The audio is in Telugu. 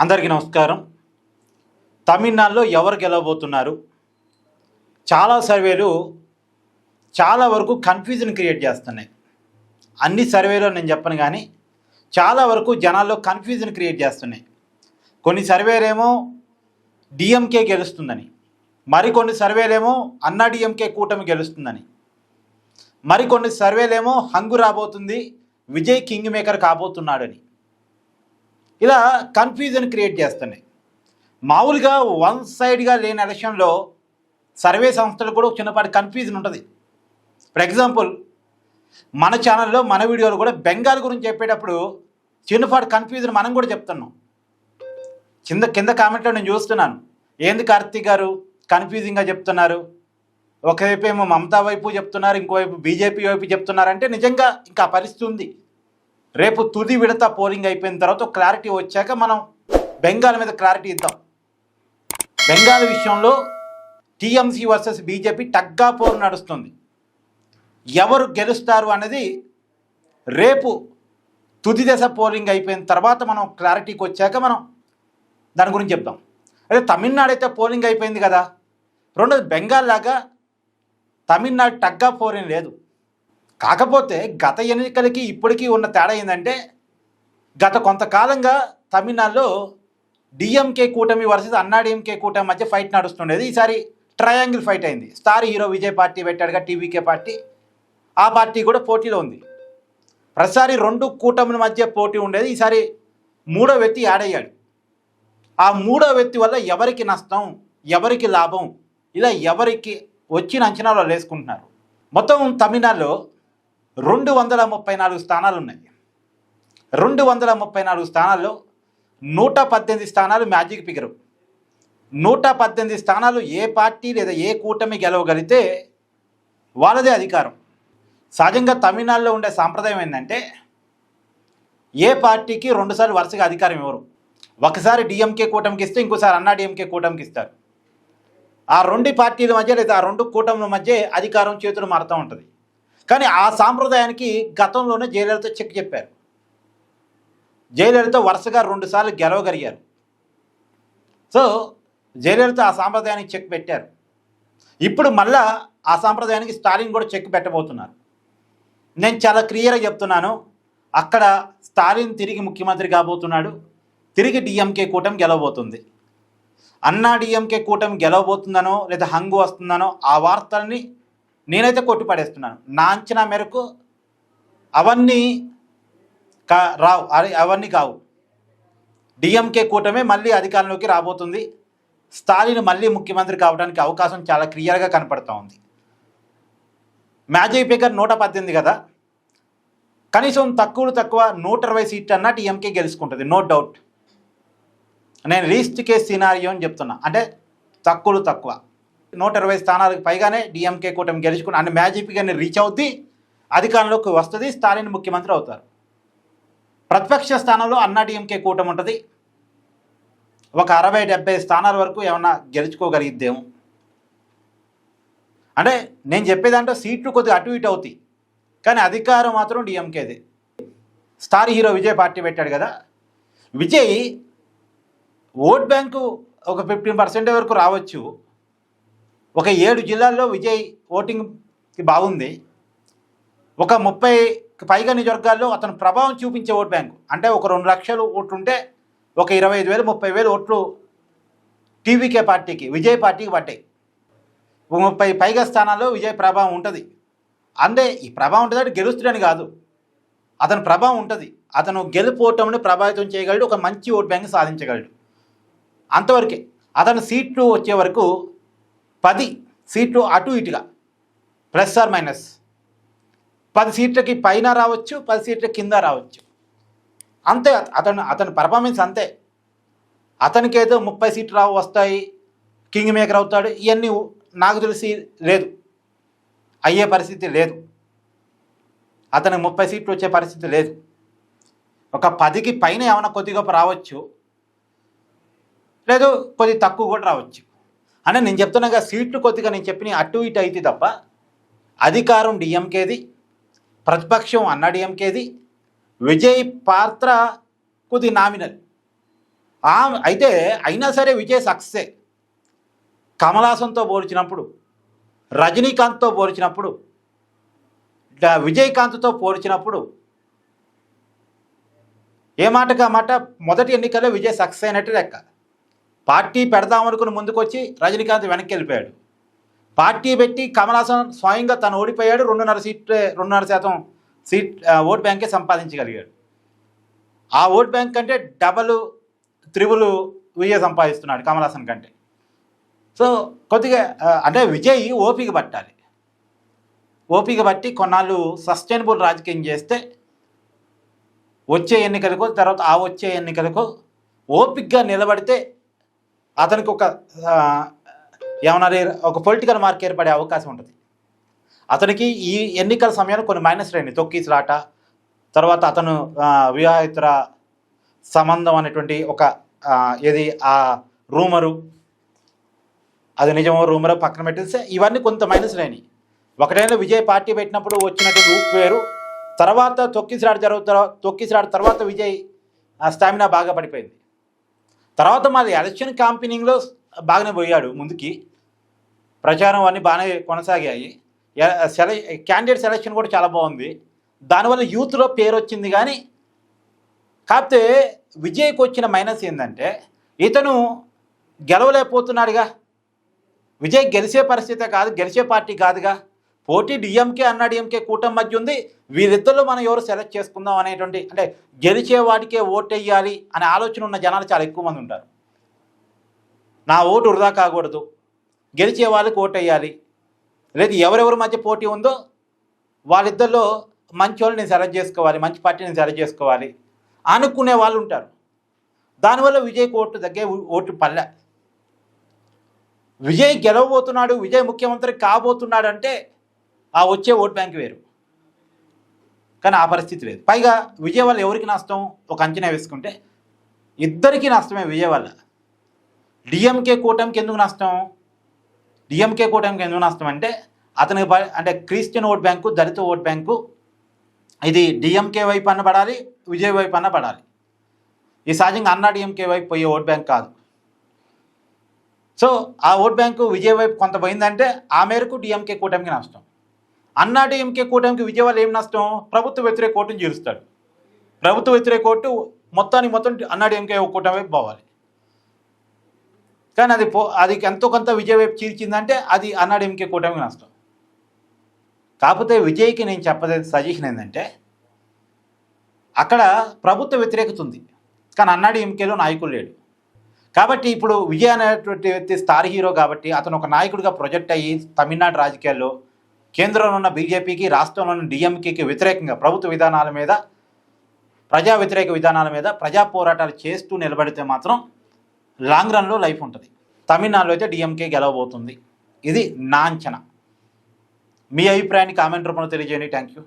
అందరికీ నమస్కారం. తమిళనాడులో ఎవరు గెలవబోతున్నారు? చాలా సర్వేలు చాలా వరకు కన్ఫ్యూజన్ క్రియేట్ చేస్తున్నాయి. అన్ని సర్వేలో నేను చెప్పను కానీ చాలా వరకు జనాల్లో కన్ఫ్యూజన్ క్రియేట్ చేస్తున్నాయి. కొన్ని సర్వేలేమో డిఎంకే గెలుస్తుందని, మరికొన్ని సర్వేలేమో అన్నా డిఎంకే కూటమి గెలుస్తుందని, మరికొన్ని సర్వేలేమో హంగు రాబోతుంది, విజయ్ కింగ్ మేకర్ కాబోతున్నాడని. ఇలా కన్ఫ్యూజన్ క్రియేట్ చేస్తున్నాయి. మామూలుగా వన్ సైడ్గా లేని ఎలక్షన్లో సర్వే సంస్థలు కూడా చిన్నపాటి కన్ఫ్యూజన్ ఉంటుంది. ఫర్ ఎగ్జాంపుల్ మన ఛానల్లో మన వీడియోలు కూడా బెంగాల్ గురించి చెప్పేటప్పుడు చిన్నపాటి కన్ఫ్యూజన్ మనం కూడా చెప్తున్నాం. కింద కామెంట్లో నేను చూస్తున్నాను, ఏంది కార్తీక్ గారు కన్ఫ్యూజింగ్గా చెప్తున్నారు, ఒకవైపు ఏమో మమతా వైపు చెప్తున్నారు, ఇంకోవైపు బీజేపీ వైపు చెప్తున్నారంటే నిజంగా ఇంకా పరిస్థితి ఉంది. రేపు తుది విడత పోలింగ్ అయిపోయిన తర్వాత క్లారిటీ వచ్చాక మనం బెంగాల్ మీద క్లారిటీ ఇద్దాం. బెంగాల్ విషయంలో టీఎంసీ వర్సెస్ బీజేపీ టగ్గా పోరు నడుస్తుంది. ఎవరు గెలుస్తారు అనేది రేపు తుది దశ పోలింగ్ అయిపోయిన తర్వాత మనం క్లారిటీకి వచ్చాక మనం దాని గురించి చెప్దాం. అదే తమిళనాడు అయితే పోలింగ్ అయిపోయింది కదా, రెండోది బెంగాల్ లాగా తమిళనాడు టగ్గా పోరేం లేదు. కాకపోతే గత ఎన్నికలకి ఇప్పటికీ ఉన్న తేడా ఏంటంటే, గత కొంతకాలంగా తమిళనాడులో డిఎంకే కూటమి వర్సెస్ అన్నా డిఎంకే కూటమి మధ్య ఫైట్ నడుస్తుండేది. ఈసారి ట్రయాంగిల్ ఫైట్ అయింది. స్టార్ హీరో విజయ్ పార్టీ పెట్టాడుగా, టీవీకే పార్టీ, ఆ పార్టీ కూడా పోటీలో ఉంది. ప్రతిసారి రెండు కూటమిల మధ్య పోటీ ఉండేది, ఈసారి మూడో వ్యక్తి యాడ్ అయ్యాడు. ఆ మూడో వ్యక్తి వల్ల ఎవరికి నష్టం, ఎవరికి లాభం, ఇలా ఎవరికి వచ్చిన అంచనాలు వేసుకుంటున్నారు. మొత్తం తమిళనాడులో 234 స్థానాలు ఉన్నాయి. 234 స్థానాల్లో 118 స్థానాలు మ్యాజిక్ ఫిగరు. 118 స్థానాలు ఏ పార్టీ లేదా ఏ కూటమి గెలవగలిగితే వాళ్ళదే అధికారం. సహజంగా తమిళనాడులో ఉండే సాంప్రదాయం ఏంటంటే, ఏ పార్టీకి 2 సార్లు వరుసగా అధికారం ఇవ్వరు. ఒకసారి డిఎంకే కూటమికి ఇస్తే ఇంకోసారి అన్నా డిఎంకే కూటమికి ఇస్తారు. ఆ రెండు పార్టీల మధ్య లేదా ఆ రెండు కూటముల మధ్య అధికారం చేతులు మారుతూ ఉంటుంది. కానీ ఆ సాంప్రదాయానికి గతంలోనే జయలలిత చెక్ చెప్పారు. జయలలిత వరుసగా 2 సార్లు గెలవగలిగారు. సో జయలలిత ఆ సాంప్రదాయానికి చెక్ పెట్టారు. ఇప్పుడు మళ్ళా ఆ సాంప్రదాయానికి స్టాలిన్ కూడా చెక్ పెట్టబోతున్నారు. నేను చాలా క్లియర్గా చెప్తున్నాను, అక్కడ స్టాలిన్ తిరిగి ముఖ్యమంత్రి కాబోతున్నాడు, తిరిగి డిఎంకే కూటమి గెలవబోతుంది. అన్నా డిఎంకే కూటమి గెలవబోతుందనో లేదా హంగు వస్తుందనో ఆ వార్తల్ని నేనైతే కొట్టిపడేస్తున్నాను. నా అంచనా మేరకు అవన్నీ రావు, అవన్నీ కావు. డిఎంకే కూటమే మళ్ళీ అధికారంలోకి రాబోతుంది. స్టాలిన్ మళ్ళీ ముఖ్యమంత్రి కావడానికి అవకాశం చాలా క్లియర్గా కనపడుతూ ఉంది. మ్యాజిక్ ఫిగర్ 118 కదా, కనీసం తక్కువ 120 సీట్లు అన్నా డిఎంకే గెలుచుకుంటుంది, నో డౌట్. నేను లీస్ట్ కేస్ సినారియో అని చెప్తున్నా, అంటే తక్కువ 120 స్థానాలకు పైగానే డిఎంకే కూటమి గెలుచుకుని అంటే మ్యాజిక్ ఫిగర్ని రీచ్ అవుద్ది, అధికారంలోకి వస్తుంది, స్టాలిన్ ముఖ్యమంత్రి అవుతారు. ప్రతిపక్ష స్థానంలో అన్నా డిఎంకే కూటమి ఉంటుంది. ఒక 60-70 స్థానాల వరకు ఏమన్నా గెలుచుకోగలిగిద్దేమో. అంటే నేను చెప్పేదంటే సీట్లు కొద్దిగా అటు ఇటు అవుతాయి, కానీ అధికారం మాత్రం డిఎంకేదే. స్టార్ హీరో విజయ్ పార్టీ పెట్టాడు కదా, విజయ్ ఓట్ బ్యాంకు ఒక 15% వరకు రావచ్చు. ఒక 7 జిల్లాల్లో విజయ్ ఓటింగ్కి బాగుంది. ఒక 30కి పైగా నియోజకవర్గాల్లో అతను ప్రభావం చూపించే ఓట్ బ్యాంకు, అంటే ఒక 2 లక్షలు ఓట్లు ఉంటే ఒక 25,000 30,000 ఓట్లు టీవీకే పార్టీకి, విజయ్ పార్టీకి పట్టాయి. 30 పైగా స్థానాల్లో విజయ్ ప్రభావం ఉంటుంది. అంటే ఈ ప్రభావం ఉంటుందంటే గెలుస్తుందని కాదు, అతని ప్రభావం ఉంటుంది. అతను గెలుపోవటంని ప్రభావితం చేయగలడు, ఒక మంచి ఓట్ బ్యాంక్ సాధించగలడు, అంతవరకే. అతను సీట్లు వచ్చే వరకు 10 సీట్లు అటు ఇటుగా ప్లస్ ఆర్ మైనస్ 10 సీట్లకి పైన రావచ్చు, 10 సీట్ల కింద రావచ్చు, అంతే. అతని పర్ఫార్మెన్స్ అంతే. అతనికేదో 30 సీట్లు వస్తాయి, కింగ్ మేకర్ అవుతాడు, ఇవన్నీ నాకు తెలిసి లేదు, అయ్యే పరిస్థితి లేదు. అతనికి 30 సీట్లు వచ్చే పరిస్థితి లేదు. ఒక 10కి పైన ఏమైనా కొద్ది గొప్ప రావచ్చు, లేదు కొద్ది తక్కువ కూడా రావచ్చు. అంటే నేను చెప్తున్నాగా, సీట్లు కొద్దిగా నేను చెప్పిన అటు ఇటు అయితే తప్ప అధికారం డిఎంకేది, ప్రతిపక్షం అన్నా డిఎంకేది, విజయ్ పాత్ర కొద్ది నామినల్. అయితే అయినా సరే విజయ్ సక్సెసే. కమలాసన్తో పోల్చినప్పుడు, రజనీకాంత్తో పోల్చినప్పుడు, విజయకాంత్తో పోల్చినప్పుడు ఏ మాటగా మాట మొదటి ఎన్నికల్లో విజయ్ సక్సెస్ అయినట్టు లెక్క. పార్టీ పెడదామనుకుని ముందుకొచ్చి రజనీకాంత్ వెనక్కి వెళ్ళిపోయాడు. పార్టీ పెట్టి కమలాసన్ స్వయంగా తను ఓడిపోయాడు. 2.5% సీట్ ఓట్ బ్యాంకే సంపాదించగలిగాడు. ఆ ఓట్ బ్యాంక్ కంటే డబల్ త్రిబుల్ విజయ్ సంపాదిస్తున్నాడు కమలాసన్ కంటే. సో కొద్దిగా అంటే విజయ్ ఓపిక పట్టాలి. ఓపిక బట్టి కొన్నాళ్ళు సస్టైనబుల్ రాజకీయం చేస్తే వచ్చే ఎన్నికలకు, తర్వాత వచ్చే ఎన్నికలకు ఓపికగా నిలబడితే అతనికి ఒక పొలిటికల్ మార్క్ ఏర్పడే అవకాశం ఉంటుంది. అతనికి ఈ ఎన్నికల సమయంలో కొన్ని మైనస్ రైంది. తొక్కిసలాట, తర్వాత అతను వివాహితర సంబంధం అనేటువంటి ఏది ఆ రూమరు, అది నిజమో రూమరో పక్కన పెట్టేస్తే ఇవన్నీ కొంత మైనస్ అయినాయి. ఒకటైనా విజయ్ పార్టీ పెట్టినప్పుడు వచ్చినటువంటి ఊపు వేరు. తర్వాత తొక్కిసలాట తర్వాత విజయ్ స్టామినా బాగా పడిపోయింది. తర్వాత మాది ఎలక్షన్ క్యాంపెయినింగ్లో బాగానే పోయాడు ముందుకి. ప్రచారం అన్నీ బాగానే కొనసాగాయి. క్యాండిడేట్ సెలక్షన్ కూడా చాలా బాగుంది. దానివల్ల యూత్లో పేరు వచ్చింది. కానీ కాకపోతే విజయ్కి వచ్చిన మైనస్ ఏంటంటే ఇతను గెలవలేకపోతున్నాడుగా. విజయ్ గెలిచే పరిస్థితే కాదు, గెలిచే పార్టీ కాదుగా. పోటీ డిఎంకే అన్నాడీఎంకే కూటమి మధ్య ఉంది. వీరిద్దరిలో మనం ఎవరు సెలెక్ట్ చేసుకుందాం అనేటువంటి, అంటే గెలిచే వాటికే ఓటు వేయాలి అనే ఆలోచన ఉన్న జనాలు చాలా ఎక్కువ మంది ఉంటారు. నా ఓటు వృధా కాకూడదు, గెలిచే వాళ్ళకి ఓటు వేయాలి, లేదు ఎవరెవరి మధ్య పోటీ ఉందో వాళ్ళిద్దరిలో మంచి వాళ్ళు నేను సెలెక్ట్ చేసుకోవాలి, మంచి పార్టీ నేను సెలెక్ట్ చేసుకోవాలి అనుకునే వాళ్ళు ఉంటారు. దానివల్ల విజయ్కి ఓటు తగ్గే ఓటు పల్లె. విజయ్ గెలవబోతున్నాడు, విజయ్ ముఖ్యమంత్రి కాబోతున్నాడు అంటే ఆ వచ్చే ఓట్ బ్యాంక్ వేరు. కానీ ఆ పరిస్థితి లేదు. పైగా విజయ్ వల్ల ఎవరికి నష్టం ఒక అంచనా వేసుకుంటే ఇద్దరికీ నష్టమే విజయ్ వల్ల. డిఎంకే కూటమికి ఎందుకు నష్టం? డిఎంకే కూటమికి ఎందుకు నష్టం అంటే అతనికి అంటే క్రిస్టియన్ ఓట్ బ్యాంకు, దళిత ఓట్ బ్యాంకు ఇది డిఎంకే వైపు అన్న పడాలి, విజయ్ వైపు అన్న పడాలి. ఈ సహజంగా అన్నా డిఎంకే వైపు పోయే ఓట్ బ్యాంక్ కాదు. సో ఆ ఓట్ బ్యాంకు విజయ్ వైపు కొంత పోయిందంటే ఆ మేరకు డిఎంకే కూటమికి నష్టం. అన్నా డిఎంకే కూటమికి విజయ్ వల్ల ఏం నష్టం? ప్రభుత్వ వ్యతిరేక ఓటును చేరుస్తాడు. ప్రభుత్వ వ్యతిరేక ఓటు మొత్తం అన్నా డిఎంకే కూటమి వైపు పోవాలి. కానీ అది ఎంతో కొంత విజయ్ వైపు చీల్చిందంటే అది అన్నా డిఎంకే కూటమికి నష్టం. కాకపోతే విజయ్కి నేను చెప్పదే సజెషన్ ఏంటంటే అక్కడ ప్రభుత్వ వ్యతిరేకత ఉంది, కానీ అన్నా డిఎంకేలో నాయకులు లేడు. కాబట్టి ఇప్పుడు విజయ్ అనేటువంటి వ్యక్తి స్టార్ హీరో కాబట్టి అతను ఒక నాయకుడిగా ప్రొజెక్ట్ అయ్యి తమిళనాడు రాజకీయాల్లో కేంద్రంలో ఉన్న బీజేపీకి, రాష్ట్రంలో ఉన్న డిఎంకేకి వ్యతిరేకంగా ప్రభుత్వ విధానాల మీద, ప్రజా వ్యతిరేక విధానాల మీద ప్రజా పోరాటాలు చేస్తూ నిలబడితే మాత్రం లాంగ్ రన్లో లైఫ్ ఉంటుంది. తమిళనాడులో అయితే డిఎంకే గెలవబోతుంది. ఇది నా అంచనా. మీ అభిప్రాయాన్ని కామెంట్ రూపంలో తెలియజేయండి. Thank you.